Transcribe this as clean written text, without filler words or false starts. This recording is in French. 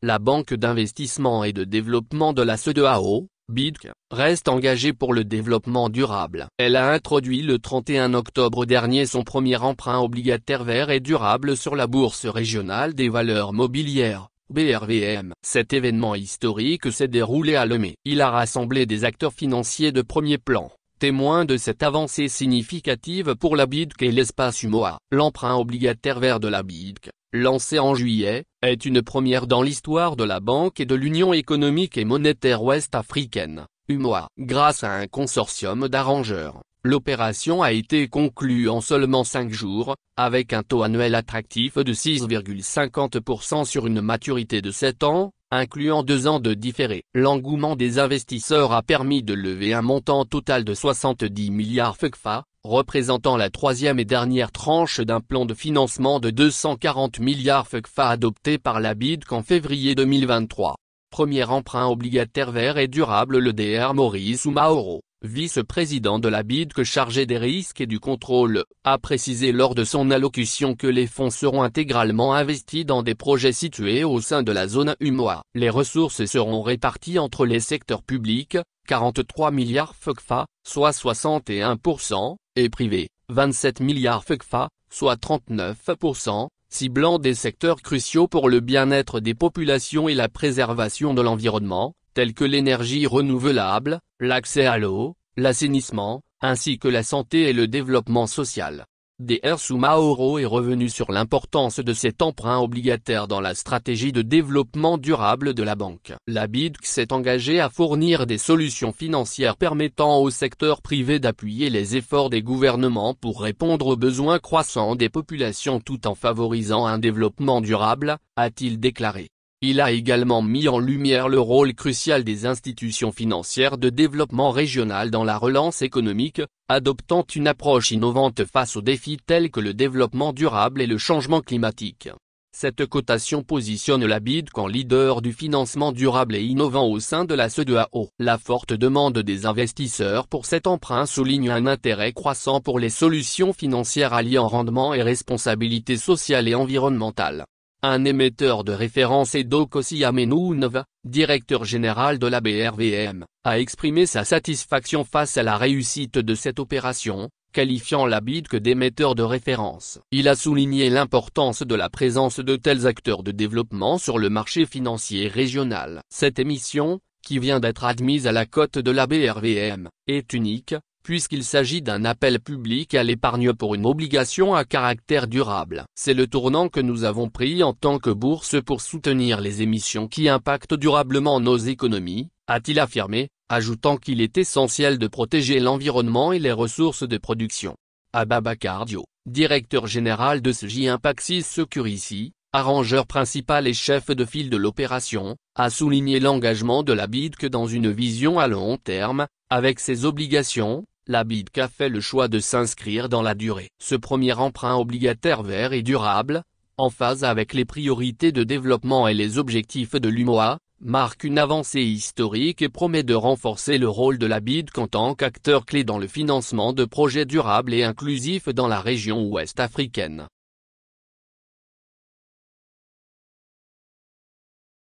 la banque d'investissement et de développement de la CEDEAO, BIDC, reste engagée pour le développement durable. Elle a introduit le 31 octobre dernier son premier emprunt obligataire vert et durable sur la Bourse régionale des valeurs mobilières, BRVM. Cet événement historique s'est déroulé à Lemay. Il a rassemblé des acteurs financiers de premier plan, témoins de cette avancée significative pour la BIDC et l'espace UMOA. L'emprunt obligataire vert de la BIDC, lancé en juillet, est une première dans l'histoire de la Banque et de l'Union économique et monétaire ouest-africaine, UMOA. Grâce à un consortium d'arrangeurs, l'opération a été conclue en seulement 5 jours, avec un taux annuel attractif de 6,50% sur une maturité de 7 ans, incluant 2 ans de différé. L'engouement des investisseurs a permis de lever un montant total de 70 milliards FCFA, représentant la troisième et dernière tranche d'un plan de financement de 240 milliards FCFA adopté par la BIDC en février 2023. Premier emprunt obligataire vert et durable. Le Dr Maurice Oumaoro, vice-président de la BIDC chargé des risques et du contrôle, a précisé lors de son allocution que les fonds seront intégralement investis dans des projets situés au sein de la zone UMOA. Les ressources seront réparties entre les secteurs publics, 43 milliards FCFA, soit 61%, et privés, 27 milliards FCFA, soit 39%, ciblant des secteurs cruciaux pour le bien-être des populations et la préservation de l'environnement, tels que l'énergie renouvelable, l'accès à l'eau, l'assainissement, ainsi que la santé et le développement social. Dr Oumaoro est revenu sur l'importance de cet emprunt obligataire dans la stratégie de développement durable de la banque. La BIDC s'est engagée à fournir des solutions financières permettant au secteur privé d'appuyer les efforts des gouvernements pour répondre aux besoins croissants des populations tout en favorisant un développement durable, a-t-il déclaré. Il a également mis en lumière le rôle crucial des institutions financières de développement régional dans la relance économique, adoptant une approche innovante face aux défis tels que le développement durable et le changement climatique. Cette cotation positionne la BIDC en leader du financement durable et innovant au sein de la CEDEAO. La forte demande des investisseurs pour cet emprunt souligne un intérêt croissant pour les solutions financières alliant rendement et responsabilité sociale et environnementale. Un émetteur de référence, Edokosi Amenounev, directeur général de la BRVM, a exprimé sa satisfaction face à la réussite de cette opération, qualifiant la BIDC d'émetteur de référence. Il a souligné l'importance de la présence de tels acteurs de développement sur le marché financier régional. Cette émission, qui vient d'être admise à la cote de la BRVM, est unique, puisqu'il s'agit d'un appel public à l'épargne pour une obligation à caractère durable. C'est le tournant que nous avons pris en tant que bourse pour soutenir les émissions qui impactent durablement nos économies, a-t-il affirmé, ajoutant qu'il est essentiel de protéger l'environnement et les ressources de production. Ababakar Dio, directeur général de SJ Impaxis Securici, arrangeur principal et chef de file de l'opération, a souligné l'engagement de la BIDC dans une vision à long terme. Avec ses obligations, la BIDC a fait le choix de s'inscrire dans la durée. Ce premier emprunt obligataire vert et durable, en phase avec les priorités de développement et les objectifs de l'UMOA, marque une avancée historique et promet de renforcer le rôle de la BIDC en tant qu'acteur clé dans le financement de projets durables et inclusifs dans la région ouest africaine.